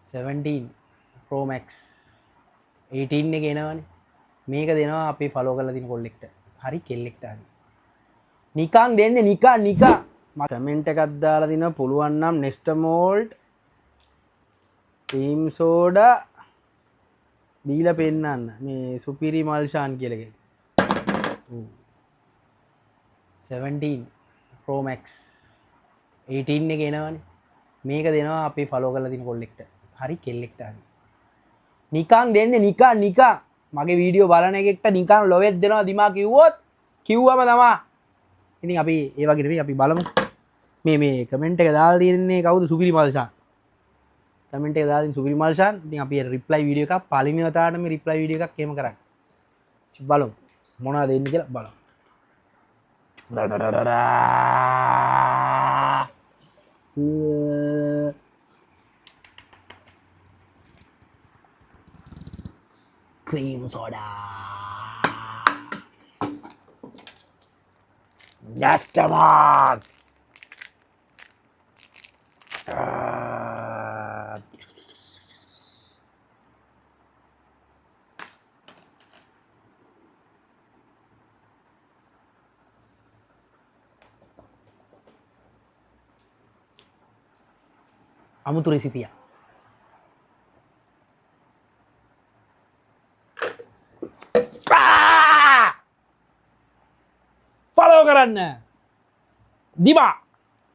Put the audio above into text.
17 Pro Max 18 එක එනවනේ මේක දෙනවා අපි ෆලෝ කරලා තියෙන කොල්ලෙක්ට හරි කෙල්ලෙක්ට හරි නිකන් දෙන්නේ නිකන් මම කමෙන්ට් එකක් දාලා දිනවා පුළුවන් නම් නෙස්ටමෝල්ට් ක්‍රීම් සෝඩා බීලා පෙන්නන්න මේ සුපිරි මල්ෂාන් කියලා එකේ 17 Pro Max 18 එක එනවනේ මේක දෙනවා අපි ෆලෝ කරලා තියෙන කොල්ලෙක්ට හරි කෙල්ලෙක්ට හරි නිකන් දෙන්නේ නිකන් මගේ වීඩියෝ බලන එකෙක්ට නිකන් ලොවෙත් දෙනවා දිමා කිව්වොත් කිව්වම තමා ඉතින් අපි ඒ වගේ නෙවෙයි අපි බලමු මේ කමෙන්ට් එක දාලා තියෙන්නේ කවුද සුපිරි මල්ෂාන් කමෙන්ට් එක දාලා තියෙන සුපිරි මල්ෂාන් ඉතින් අපි රිප්ලයි වීඩියෝ එකක් පළවෙනි වතාවටම රිප්ලයි වීඩියෝ එකක් එහෙම කරන්නේ බලමු මොනවද එන්නේ කියලා බලමු cream soda Nestamon අමුතු රෙසිපිය ෆලෝ කරන්න දිමා